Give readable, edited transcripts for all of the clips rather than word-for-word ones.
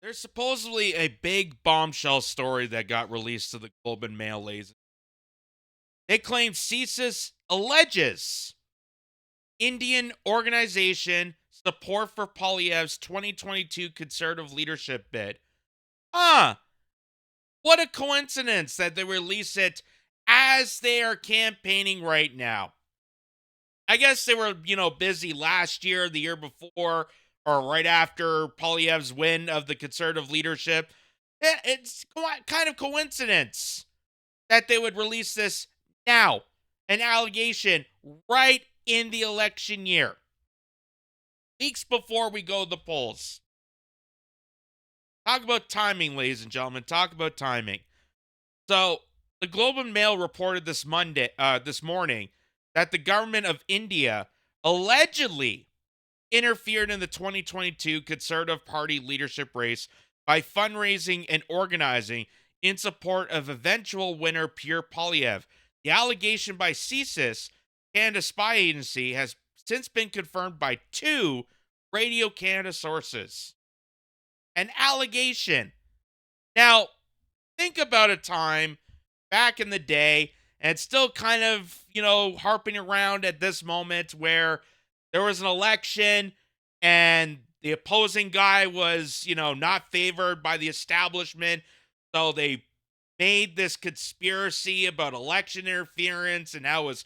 There's supposedly a big bombshell story that got released to the Globe and Mail, ladies. They claim CSIS alleges Indian organization support for Poilievre's 2022 conservative leadership bid. Huh. What a coincidence that they release it as they are campaigning right now. I guess they were, busy last year, the year before, or right after Poilievre's win of the conservative leadership. It's kind of coincidence that they would release this now, an allegation right in the election year, weeks before we go to the polls. Talk about timing, ladies and gentlemen. Talk about timing. So, the Globe and Mail reported this morning, that the government of India allegedly interfered in the 2022 Conservative Party leadership race by fundraising and organizing in support of eventual winner Pierre Poilievre. The allegation by CSIS, Canada spy agency, has since been confirmed by two Radio Canada sources. An allegation. Now, think about a time back in the day, and it's still kind of, harping around at this moment, where there was an election and the opposing guy was, not favored by the establishment. So they made this conspiracy about election interference and how it was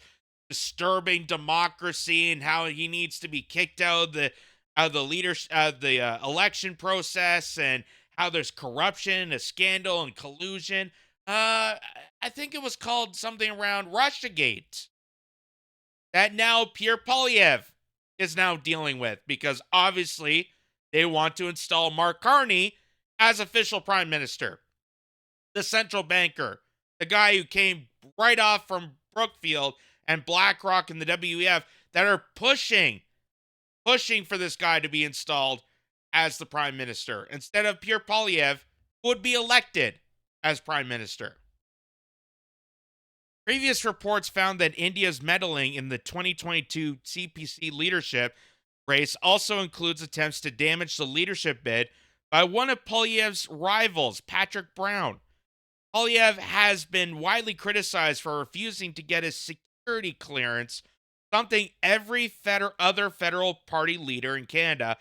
disturbing democracy and how he needs to be kicked out of the election process, and how there's corruption, a scandal, and collusion. I think it was called something around Russiagate that now Pierre Poilievre is now dealing with, because obviously they want to install Mark Carney as official prime minister, the central banker, the guy who came right off from Brookfield and BlackRock and the WEF, that are pushing for this guy to be installed as the prime minister instead of Pierre Poilievre, who would be elected as prime minister. Previous reports found that India's meddling in the 2022 CPC leadership race also includes attempts to damage the leadership bid by one of Poilievre's rivals, Patrick Brown. Poilievre has been widely criticized for refusing to get his security clearance, something every other federal party leader in Canada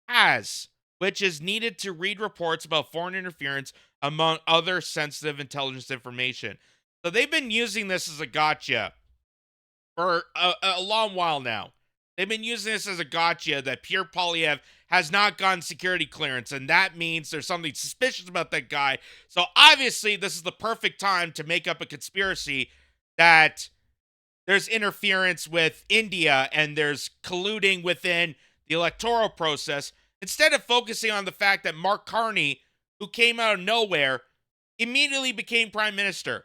has, which is needed to read reports about foreign interference, among other sensitive intelligence information. So they've been using this as a gotcha for a long while now. They've been using this as a gotcha that Pierre Poilievre has not gotten security clearance, and that means there's something suspicious about that guy. So obviously, this is the perfect time to make up a conspiracy that there's interference with India and there's colluding within the electoral process, instead of focusing on the fact that Mark Carney, who came out of nowhere, immediately became prime minister.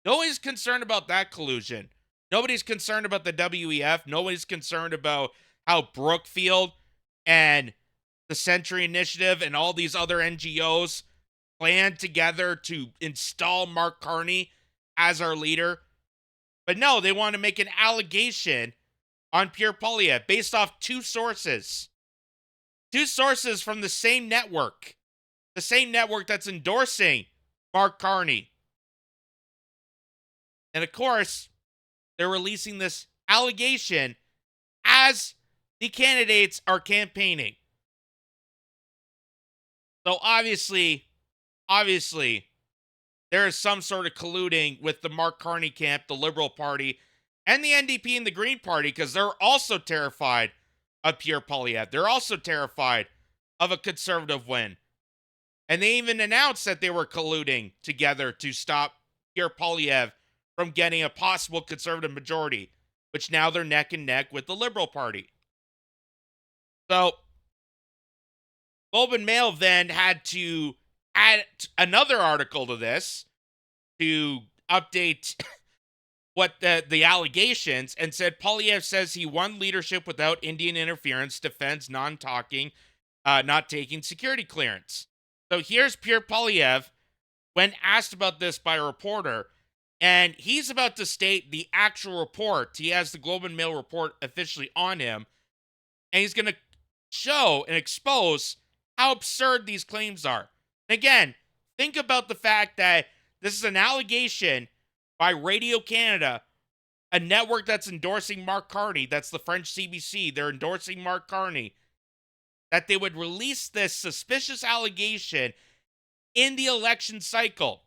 Nobody's concerned about that collusion. Nobody's concerned about the WEF. Nobody's concerned about how Brookfield and the Century Initiative and all these other NGOs planned together to install Mark Carney as our leader. But no, they want to make an allegation on Pierre Poilievre based off two sources. Two sources from the same network. The same network that's endorsing Mark Carney. And of course, they're releasing this allegation as the candidates are campaigning. So obviously, there is some sort of colluding with the Mark Carney camp, the Liberal Party, and the NDP and the Green Party, because they're also terrified of Pierre Poilievre. They're also terrified of a conservative win. And they even announced that they were colluding together to stop Pierre Poilievre from getting a possible conservative majority, which now they're neck and neck with the Liberal Party. So, Globe and Mail then had to add another article to this to update what the allegations, and said Poilievre says he won leadership without Indian interference, defends not taking security clearance. So here's Pierre Poilievre when asked about this by a reporter, and he's about to state the actual report. He has the Globe and Mail report officially on him, and he's going to show and expose how absurd these claims are. Again, think about the fact that this is an allegation by Radio Canada, a network that's endorsing Mark Carney. That's the French CBC. They're endorsing Mark Carney. That they would release this suspicious allegation in the election cycle.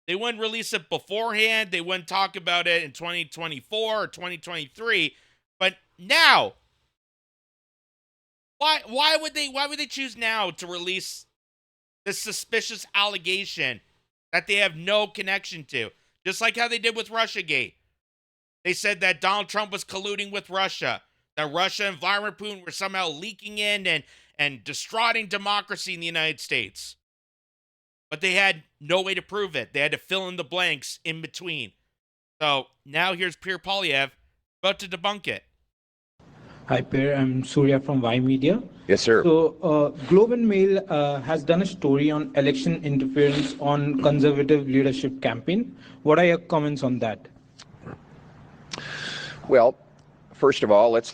They wouldn't release it beforehand. They wouldn't talk about it in 2024 or 2023. But now, why would they choose now to release this suspicious allegation that they have no connection to? Just like how they did with Russiagate. They said that Donald Trump was colluding with Russia, that Russia and Vladimir Putin were somehow leaking in and destroying democracy in the United States. But they had no way to prove it. They had to fill in the blanks in between. So now here's Pierre Poilievre about to debunk it. Hi, Pierre. I'm Surya from Y Media. Yes, sir. So, Globe and Mail has done a story on election interference on conservative leadership campaign. What are your comments on that? Well, first of all, let's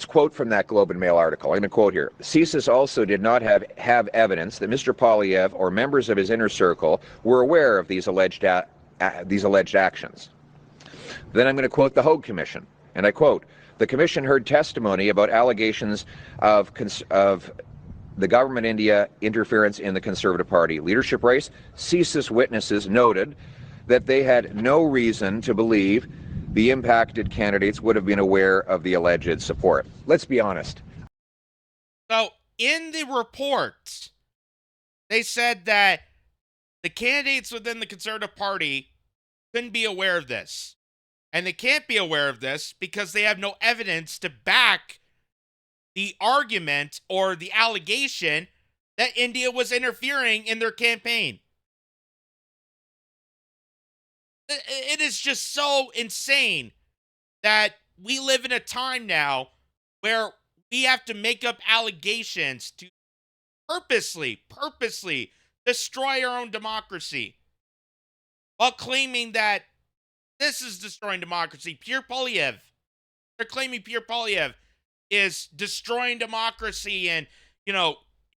quote from that Globe and Mail article. I'm going to quote here. CSIS also did not have evidence that Mr. Poilievre or members of his inner circle were aware of these alleged actions. Then I'm going to quote the Hogue Commission, and I quote, "The Commission heard testimony about allegations of the government India interference in the Conservative Party leadership race. CSIS witnesses noted that they had no reason to believe the impacted candidates would have been aware of the alleged support." Let's be honest. So in the report, they said that the candidates within the Conservative Party couldn't be aware of this. And they can't be aware of this because they have no evidence to back the argument or the allegation that India was interfering in their campaign. It is just so insane that we live in a time now where we have to make up allegations to purposely destroy our own democracy while claiming that this is destroying democracy. Pierre Poilievre, they're claiming Pierre Poilievre is destroying democracy and,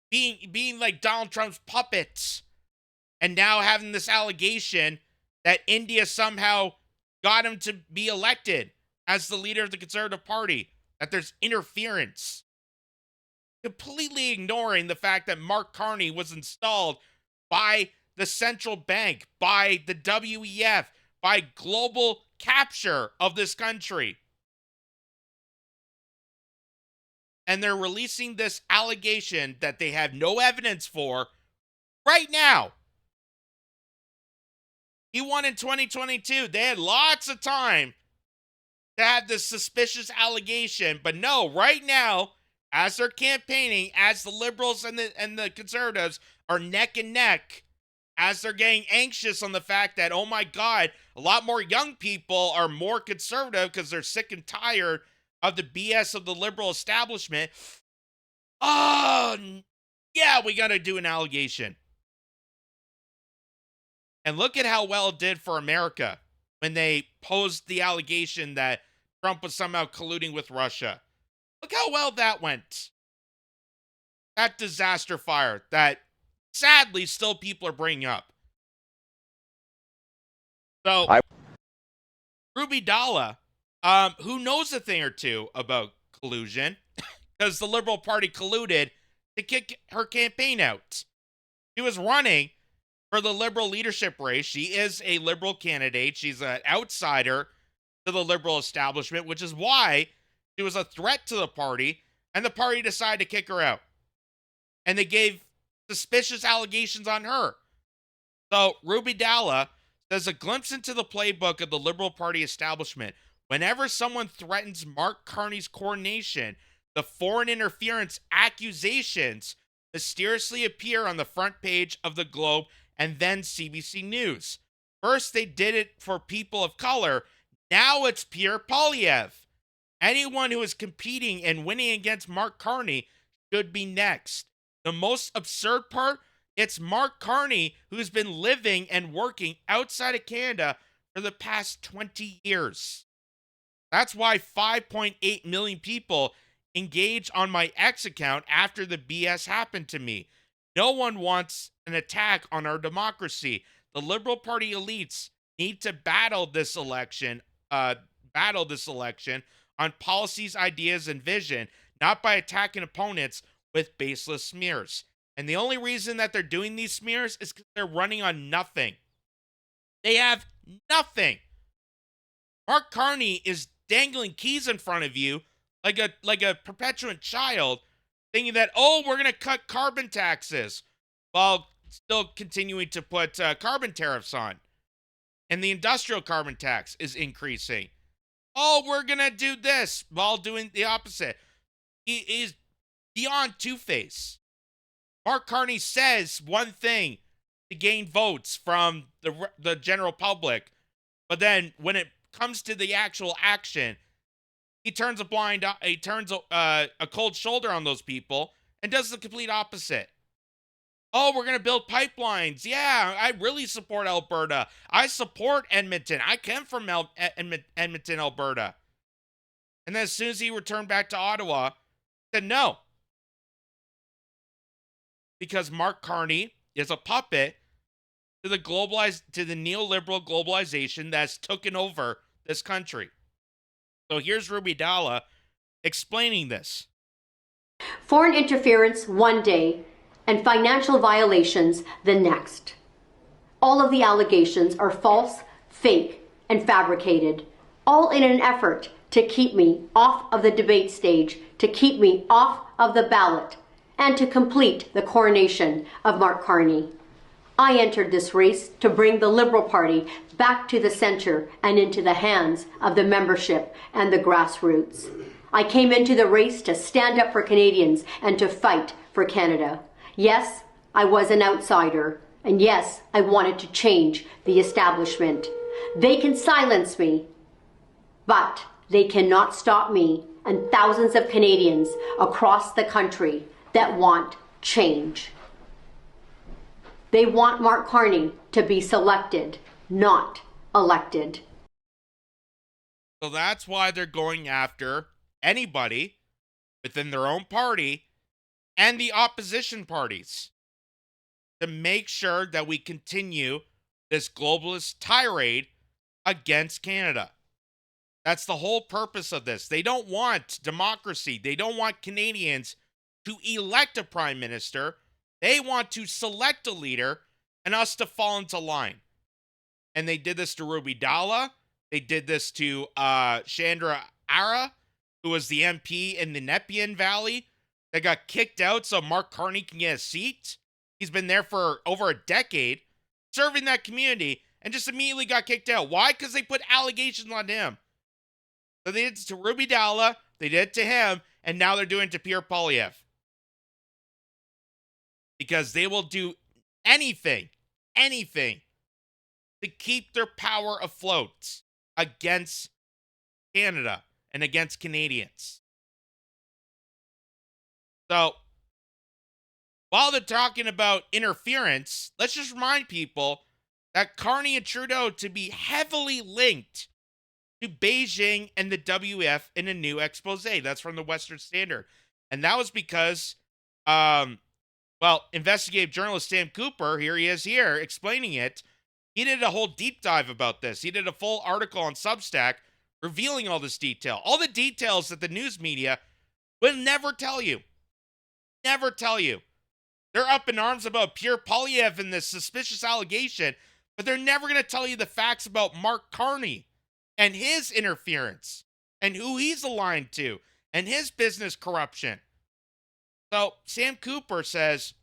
being like Donald Trump's puppets, and now having this allegation that India somehow got him to be elected as the leader of the Conservative Party, that there's interference. Completely ignoring the fact that Mark Carney was installed by the central bank, by the WEF, by global capture of this country. And they're releasing this allegation that they have no evidence for right now. He won in 2022. They had lots of time to have this suspicious allegation. But no, right now, as they're campaigning, as the liberals and the conservatives are neck and neck, as they're getting anxious on the fact that, oh my God, a lot more young people are more conservative because they're sick and tired of the BS of the liberal establishment. Oh, yeah, we got to do an allegation. And look at how well it did for America when they posed the allegation that Trump was somehow colluding with Russia. Look how well that went. That disaster fire that sadly still people are bringing up. So, Ruby Dalla, who knows a thing or two about collusion, because the Liberal Party colluded to kick her campaign out. She was running for the Liberal leadership race. She is a Liberal candidate. She's an outsider to the Liberal establishment, which is why she was a threat to the party, and the party decided to kick her out. And they gave suspicious allegations on her. So Ruby Dalla says, a glimpse into the playbook of the Liberal Party establishment. Whenever someone threatens Mark Carney's coronation, the foreign interference accusations mysteriously appear on the front page of the Globe and then CBC News. First, they did it for people of color. Now it's Pierre Poilievre. Anyone who is competing and winning against Mark Carney should be next. The most absurd part, it's Mark Carney who's been living and working outside of Canada for the past 20 years. That's why 5.8 million people engage on my X account after the BS happened to me. No one wants an attack on our democracy. The Liberal Party elites need to battle this election on policies, ideas, and vision, not by attacking opponents with baseless smears. And the only reason that they're doing these smears is because they're running on nothing. They have nothing. Mark Carney is dangling keys in front of you like a perpetuant child, thinking that, oh, we're going to cut carbon taxes while still continuing to put carbon tariffs on. And the industrial carbon tax is increasing. Oh, we're going to do this while doing the opposite. He is beyond two-face. Mark Carney says one thing to gain votes from the general public, but then when it comes to the actual action, he turns a cold shoulder on those people and does the complete opposite. Oh, we're going to build pipelines. Yeah, I really support Alberta. I support Edmonton. I come from Edmonton, Alberta. And then as soon as he returned back to Ottawa, he said no. Because Mark Carney is a puppet to the neoliberal globalization that's taken over this country. So here's Ruby Dalla explaining this. Foreign interference one day and financial violations the next. All of the allegations are false, fake, and fabricated, all in an effort to keep me off of the debate stage, to keep me off of the ballot, and to complete the coronation of Mark Carney. I entered this race to bring the Liberal Party back to the center and into the hands of the membership and the grassroots. I came into the race to stand up for Canadians and to fight for Canada. Yes, I was an outsider, and yes, I wanted to change the establishment. They can silence me, but they cannot stop me and thousands of Canadians across the country that want change. They want Mark Carney to be selected, not elected. So that's why they're going after anybody within their own party and the opposition parties to make sure that we continue this globalist tirade against Canada. That's the whole purpose of this. They don't want democracy. They don't want Canadians to elect a prime minister. They want to select a leader and us to fall into line. And they did this to Ruby Dalla. They did this to Chandra Ara, who was the MP in the Nepean Valley that got kicked out so Mark Carney can get a seat. He's been there for over a decade serving that community and just immediately got kicked out. Why? Because they put allegations on him. So they did it to Ruby Dalla, they did it to him, and now they're doing it to Pierre Poilievre. Because they will do anything to keep their power afloat against Canada and against Canadians. So, while they're talking about interference, let's just remind people that Carney and Trudeau to be heavily linked to Beijing and the WF in a new expose. That's from the Western Standard. And that was because, investigative journalist Sam Cooper, here he is here, explaining it. He did a whole deep dive about this. He did a full article on Substack revealing all this detail. All the details that the news media will never tell you. Never tell you. They're up in arms about Pierre Poilievre and this suspicious allegation, but they're never going to tell you the facts about Mark Carney and his interference and who he's aligned to and his business corruption. So Sam Cooper says,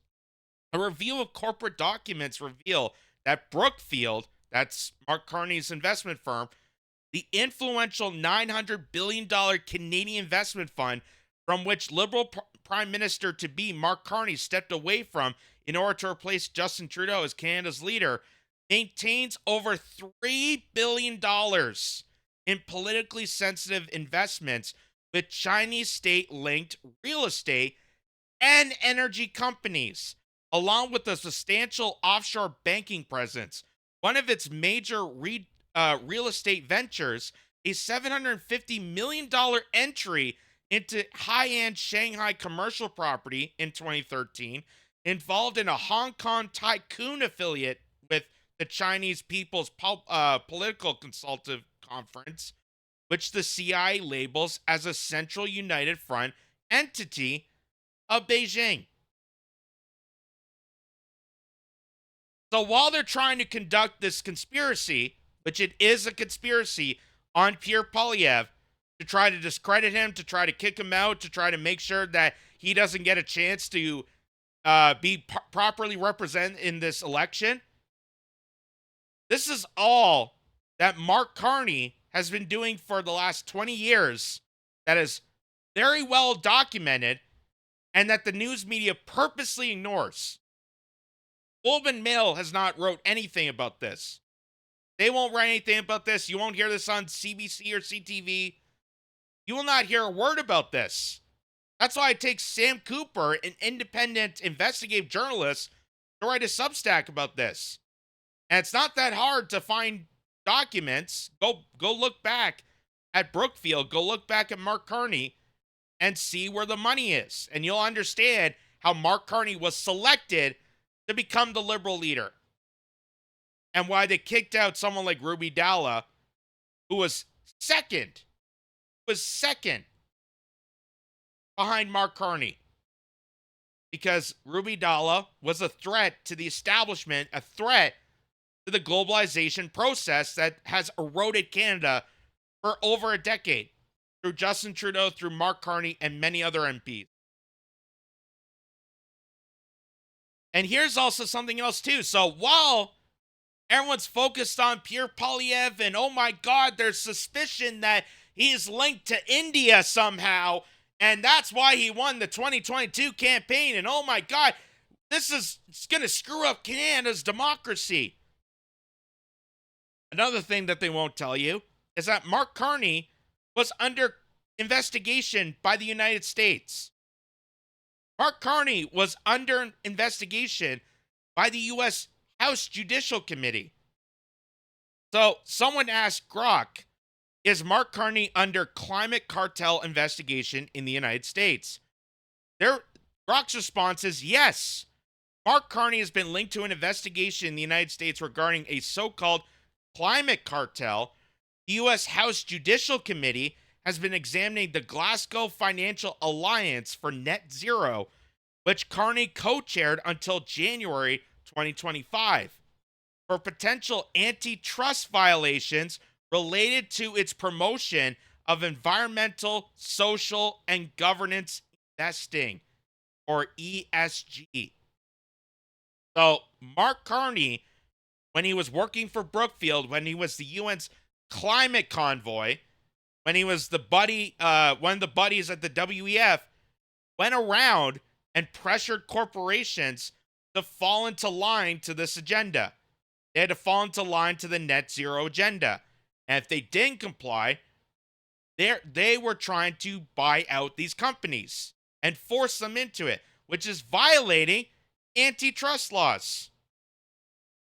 a review of corporate documents reveal that Brookfield, that's Mark Carney's investment firm, the influential $900 billion Canadian investment fund from which Liberal Prime Minister-to-be Mark Carney stepped away from in order to replace Justin Trudeau as Canada's leader, maintains over $3 billion in politically sensitive investments with Chinese state-linked real estate and energy companies, along with a substantial offshore banking presence. One of its major real estate ventures, a $750 million entry into high-end Shanghai commercial property in 2013, involved in a Hong Kong tycoon affiliate with the Chinese People's Political Consultative Conference, which the CIA labels as a Central United Front entity of Beijing. So while they're trying to conduct this conspiracy, which it is a conspiracy on Pierre Poilievre, to try to discredit him, to try to kick him out, to try to make sure that he doesn't get a chance to be properly represented in this election, this is all that Mark Carney has been doing for the last 20 years that is very well documented and that the news media purposely ignores. Globe and Mail has not wrote anything about this. They won't write anything about this. You won't hear this on CBC or CTV. You will not hear a word about this. That's why it takes Sam Cooper, an independent investigative journalist, to write a Substack about this. And it's not that hard to find documents. Go look back at Brookfield. Go look back at Mark Carney and see where the money is. And you'll understand how Mark Carney was selected to become the liberal leader. And why they kicked out someone like Ruby Dalla, who was second behind Mark Carney. Because Ruby Dalla was a threat to the establishment, a threat to the globalization process that has eroded Canada for over a decade through Justin Trudeau, through Mark Carney, and many other MPs. And here's also something else too. So while everyone's focused on Pierre Poilievre and, oh my God, there's suspicion that he's linked to India somehow, and that's why he won the 2022 campaign, and oh my God, it's going to screw up Canada's democracy. Another thing that they won't tell you is that Mark Carney was under investigation by the United States. Mark Carney was under investigation by the U.S. House Judicial Committee. So someone asked Grok, is Mark Carney under climate cartel investigation in the United States? Grok's response is yes. Mark Carney has been linked to an investigation in the United States regarding a so-called climate cartel. The U.S. House Judicial Committee has been examining the Glasgow Financial Alliance for Net Zero, which Carney co-chaired until January 2025, for potential antitrust violations related to its promotion of environmental, social, and governance investing, or ESG. So Mark Carney, when he was working for Brookfield, when he was the UN's climate convoy, when he was the buddy, one of the buddies at the WEF, went around and pressured corporations to fall into line to this agenda. They had to fall into line to the net zero agenda. And if they didn't comply, they were trying to buy out these companies and force them into it, which is violating antitrust laws.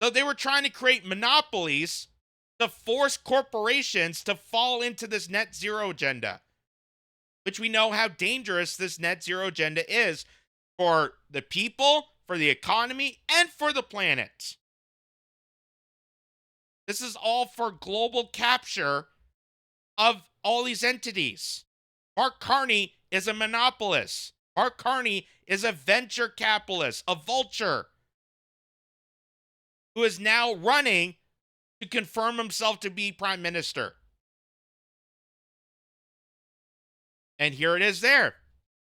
So they were trying to create monopolies to force corporations to fall into this net zero agenda, which we know how dangerous this net zero agenda is for the people, for the economy, and for the planet. This is all for global capture of all these entities. Mark Carney is a monopolist. Mark Carney is a venture capitalist, a vulture, who is now running to confirm himself to be prime minister. And here it is there.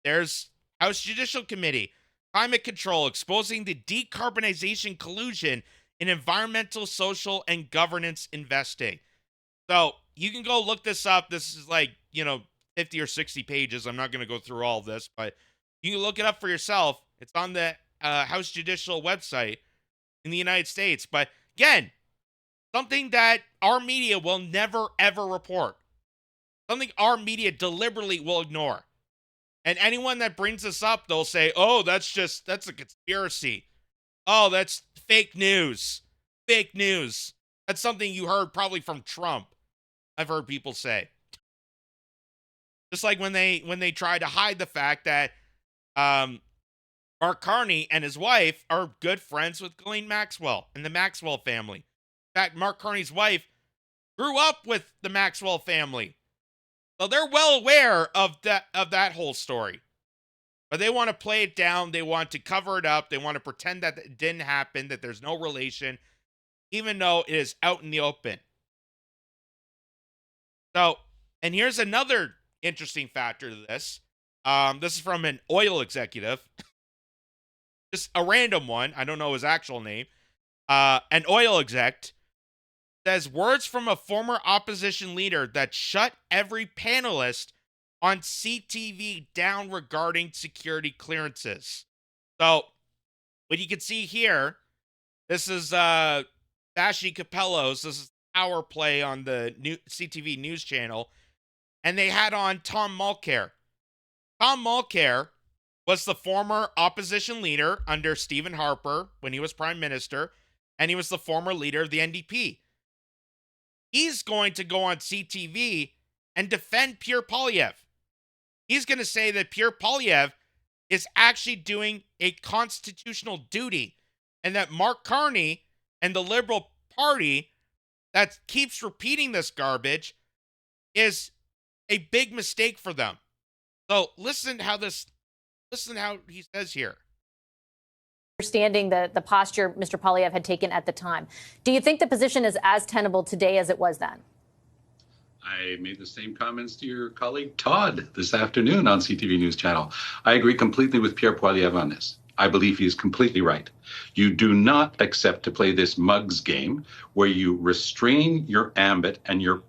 There's House Judicial Committee, climate control, exposing the decarbonization collusion in environmental, social, and governance investing. So you can go look this up. This is 50 or 60 pages. I'm not going to go through all of this, but you can look it up for yourself. It's on the House Judicial website in the United States. But again, something that our media will never, ever report. Something our media deliberately will ignore. And anyone that brings this up, they'll say, oh, that's a conspiracy. Oh, that's fake news. Fake news. That's something you heard probably from Trump. I've heard people say. Just like when they try to hide the fact that Mark Carney and his wife are good friends with Ghislaine Maxwell and the Maxwell family. In fact, Mark Carney's wife grew up with the Maxwell family. So they're well aware of that whole story. But they want to play it down. They want to cover it up. They want to pretend that it didn't happen, that there's no relation, even though it is out in the open. So, and here's another interesting factor to this. This is from an oil executive. Just a random one. I don't know his actual name. An oil exec says words from a former opposition leader that shut every panelist on CTV down regarding security clearances. So, what you can see here, this is Vashi Capello's. This is Power Play on the new CTV news channel. And they had on Tom Mulcair. Tom Mulcair was the former opposition leader under Stephen Harper when he was prime minister, and he was the former leader of the NDP. He's going to go on CTV and defend Pierre Poilievre. He's going to say that Pierre Poilievre is actually doing a constitutional duty, and that Mark Carney and the Liberal Party that keeps repeating this garbage is a big mistake for them. So listen how he says here. Understanding the posture Mr. Poilievre had taken at the time. Do you think the position is as tenable today as it was then? I made the same comments to your colleague Todd this afternoon on CTV News Channel. I agree completely with Pierre Poilievre on this. I believe he is completely right. You do not accept to play this mugs game where you restrain your ambit and your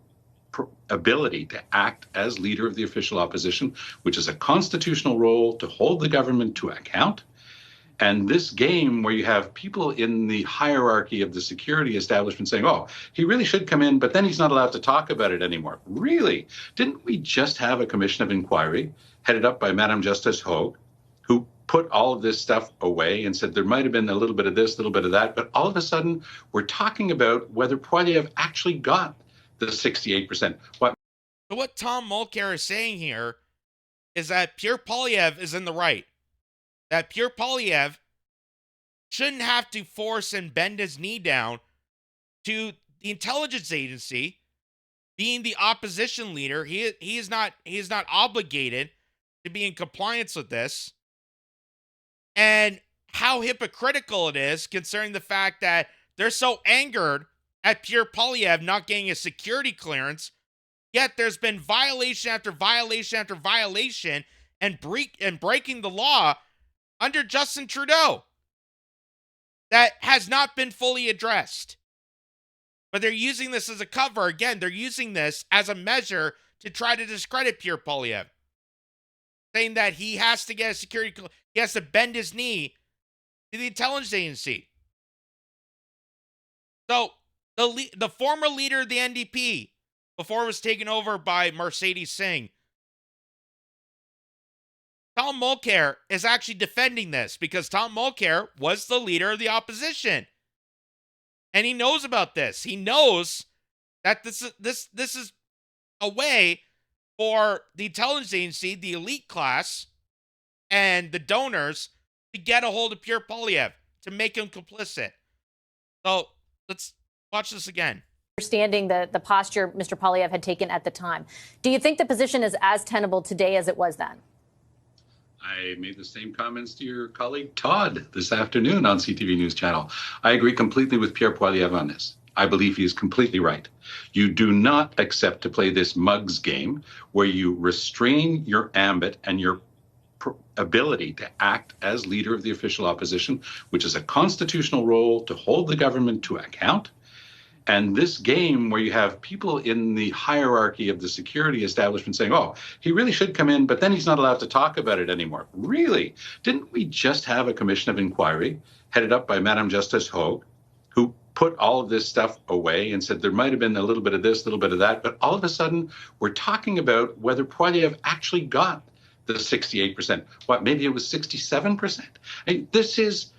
ability to act as leader of the official opposition, which is a constitutional role to hold the government to account. And this game where you have people in the hierarchy of the security establishment saying, oh, he really should come in, but then he's not allowed to talk about it anymore. Really? Didn't we just have a commission of inquiry headed up by Madame Justice Hogue, who put all of this stuff away and said there might have been a little bit of this, a little bit of that, but all of a sudden we're talking about whether Poilievre actually got the 68%. What Tom Mulcair is saying here is that Pierre Poilievre is in the right. That Pierre Poilievre shouldn't have to force and bend his knee down to the intelligence agency, being the opposition leader. He is not obligated to be in compliance with this. And how hypocritical it is, concerning the fact that they're so angered at Pierre Poilievre not getting a security clearance, yet there's been violation after violation after violation and breaking the law under Justin Trudeau that has not been fully addressed. But they're using this as a cover. Again, they're using this as a measure to try to discredit Pierre Poilievre, saying that he has to get a security, he has to bend his knee to the intelligence agency. So the former leader of the NDP, before it was taken over by Mercedes Singh, Tom Mulcair is actually defending this because Tom Mulcair was the leader of the opposition. And he knows about this. He knows that this is a way for the intelligence agency, the elite class, and the donors to get a hold of Pierre Poilievre, to make him complicit. So let's watch this again. Understanding the posture Mr. Poilievre had taken at the time. Do you think the position is as tenable today as it was then? I made the same comments to your colleague Todd this afternoon on CTV News Channel. I agree completely with Pierre Poilievre on this. I believe he is completely right. You do not accept to play this mugs game where you restrain your ambit and your ability to act as leader of the official opposition, which is a constitutional role to hold the government to account. And this game where you have people in the hierarchy of the security establishment saying, oh, he really should come in, but then he's not allowed to talk about it anymore. Really? Didn't we just have a commission of inquiry headed up by Madame Justice Hogue, who put all of this stuff away and said there might have been a little bit of this, a little bit of that, but all of a sudden we're talking about whether Poilievre actually got the 68%. What, maybe it was 67%? This is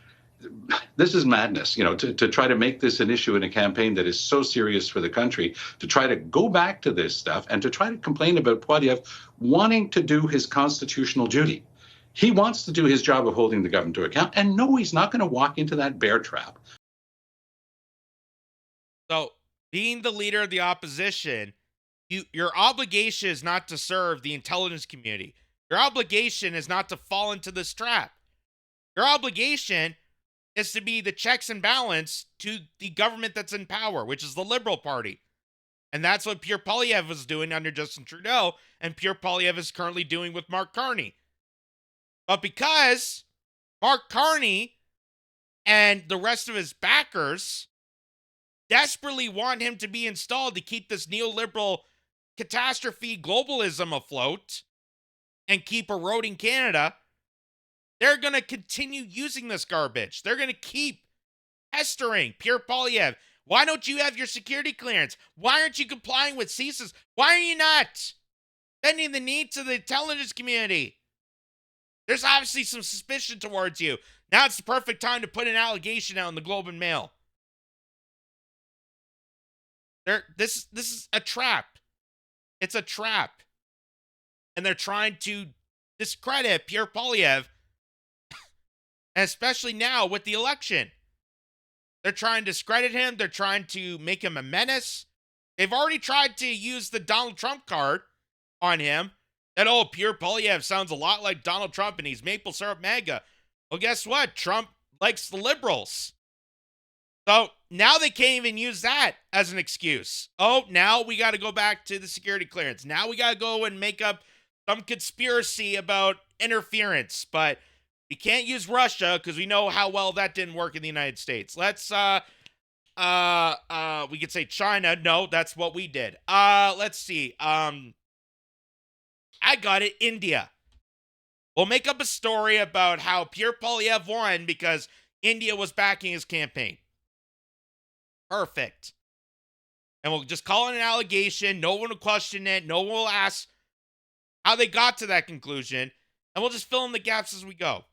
this is madness, to try to make this an issue in a campaign that is so serious for the country, to try to go back to this stuff and to try to complain about Poilievre wanting to do his constitutional duty. He wants to do his job of holding the government to account. And no, he's not going to walk into that bear trap. So, being the leader of the opposition, your obligation is not to serve the intelligence community. Your obligation is not to fall into this trap. Your obligation is to be the checks and balance to the government that's in power, which is the Liberal Party. And that's what Pierre Poilievre was doing under Justin Trudeau, and Pierre Poilievre is currently doing with Mark Carney. But because Mark Carney and the rest of his backers desperately want him to be installed to keep this neoliberal catastrophe globalism afloat and keep eroding Canada, they're going to continue using this garbage. They're going to keep pestering Pierre Poilievre. Why don't you have your security clearance? Why aren't you complying with CSIS? Why are you not bending the knee to the intelligence community? There's obviously some suspicion towards you. Now it's the perfect time to put an allegation out in the Globe and Mail. This is a trap. It's a trap. And they're trying to discredit Pierre Poilievre, especially now with the election. They're trying to discredit him. They're trying to make him a menace. They've already tried to use the Donald Trump card on him. That, Pierre Poilievre sounds a lot like Donald Trump and he's maple syrup MAGA. Well, guess what? Trump likes the liberals. So now they can't even use that as an excuse. Now we got to go back to the security clearance. Now we got to go and make up some conspiracy about interference. But we can't use Russia because we know how well that didn't work in the United States. Let's, we could say China. No, that's what we did. Let's see. I got it. India. We'll make up a story about how Pierre Poilievre won because India was backing his campaign. Perfect. And we'll just call it an allegation. No one will question it. No one will ask how they got to that conclusion. And we'll just fill in the gaps as we go.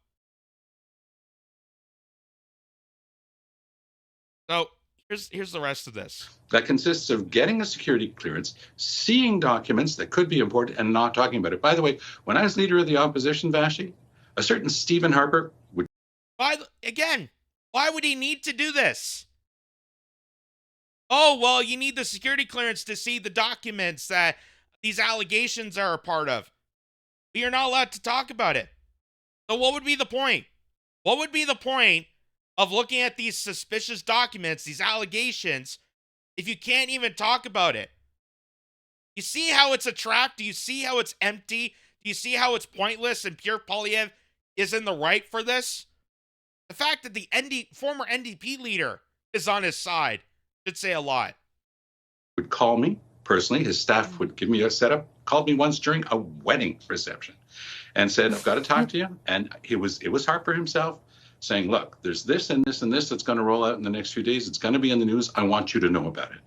So here's the rest of this. That consists of getting a security clearance, seeing documents that could be important, and not talking about it. By the way, when I was leader of the opposition, Vashti, a certain Stephen Harper would... Why would he need to do this? You need the security clearance to see the documents that these allegations are a part of. But you're not allowed to talk about it. So what would be the point? What would be the point of looking at these suspicious documents, these allegations, if you can't even talk about it? You see how it's a trap? Do you see how it's empty? Do you see how it's pointless and Pierre Poilievre is in the right for this? The fact that the former NDP leader is on his side should say a lot. Would call me personally. His staff would give me a setup. Called me once during a wedding reception and said, I've got to talk to you. And it was Harper himself saying, look, there's this and this and this that's going to roll out in the next few days. It's going to be in the news. I want you to know about it.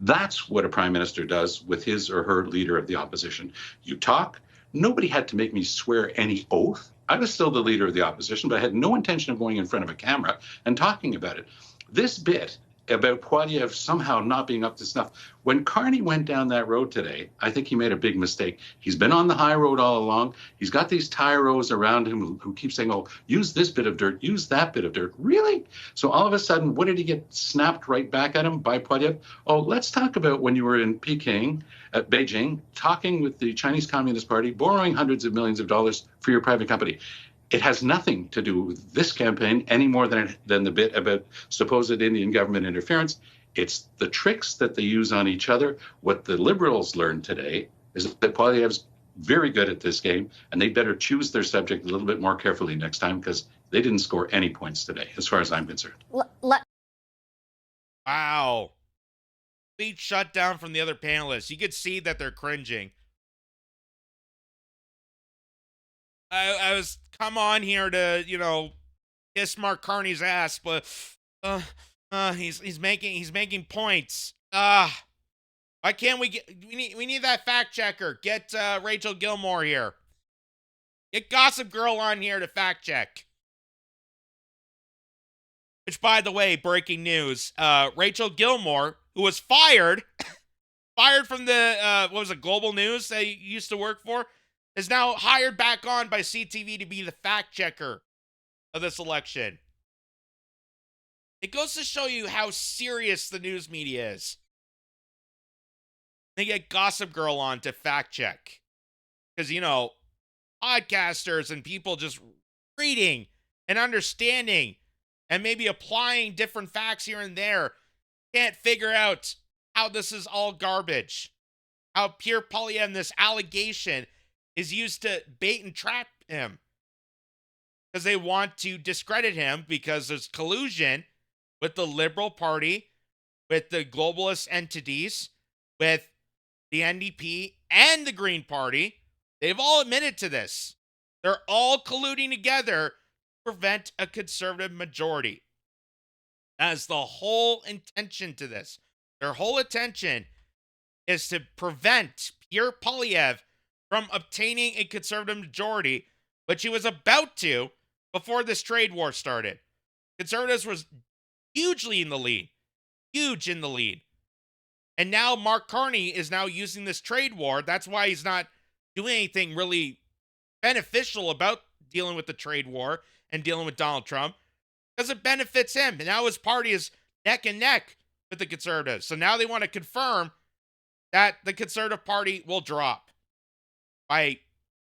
That's what a prime minister does with his or her leader of the opposition. You talk. Nobody had to make me swear any oath. I was still the leader of the opposition, but I had no intention of going in front of a camera and talking about it. This bit about Poilievre somehow not being up to snuff. When Carney went down that road today, I think he made a big mistake. He's been on the high road all along. He's got these tyros around him who keep saying, use this bit of dirt, use that bit of dirt. Really? So all of a sudden, what did he get snapped right back at him by Poilievre? Let's talk about when you were in Beijing, talking with the Chinese Communist Party, borrowing hundreds of millions of dollars for your private company. It has nothing to do with this campaign any more than the bit about supposed Indian government interference. It's the tricks that they use on each other. What the Liberals learned today is that Poilievre's very good at this game, and they better choose their subject a little bit more carefully next time because they didn't score any points today, as far as I'm concerned. Wow. Complete shutdown from the other panelists. You could see that they're cringing. I was come on here to, kiss Mark Carney's ass, but he's making points. Why can't we need that fact checker? Get Rachel Gilmore here. Get Gossip Girl on here to fact check. Which, by the way, breaking news, Rachel Gilmore, who was fired from the, what was it, Global News that he used to work for, is now hired back on by CTV to be the fact checker of this election. It goes to show you how serious the news media is. They get Gossip Girl on to fact check. Because, podcasters and people just reading and understanding and maybe applying different facts here and there can't figure out how this is all garbage. How Pierre Poilievre, this allegation, is used to bait and trap him. Because they want to discredit him because there's collusion with the Liberal Party, with the globalist entities, with the NDP and the Green Party. They've all admitted to this. They're all colluding together to prevent a conservative majority. That is the whole intention to this. Their whole intention is to prevent Pierre Poilievre from obtaining a conservative majority, which he was about to before this trade war started. Conservatives was hugely in the lead. Huge in the lead. And now Mark Carney is now using this trade war. That's why he's not doing anything really beneficial about dealing with the trade war and dealing with Donald Trump, because it benefits him. And now his party is neck and neck with the Conservatives. So now they want to confirm that the Conservative Party will drop by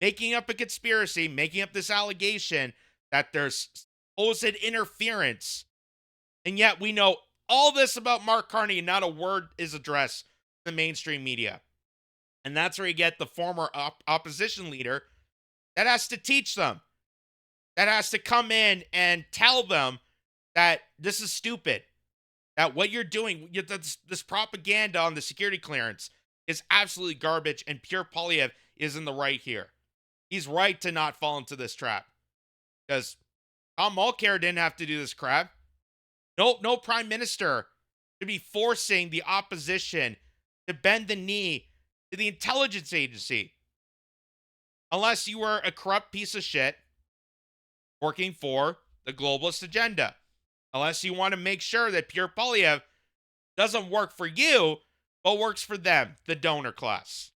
making up a conspiracy, making up this allegation that there's supposed interference. And yet we know all this about Mark Carney and not a word is addressed in the mainstream media. And that's where you get the former opposition leader that has to teach them, that has to come in and tell them that this is stupid, that what you're doing, this propaganda on the security clearance is absolutely garbage, and Pierre Poilievre is in the right here. He's right to not fall into this trap, because Tom Mulcair didn't have to do this crap. No prime minister should be forcing the opposition to bend the knee to the intelligence agency, unless you were a corrupt piece of shit working for the globalist agenda. Unless you want to make sure that Pierre Poilievre doesn't work for you, but works for them, the donor class.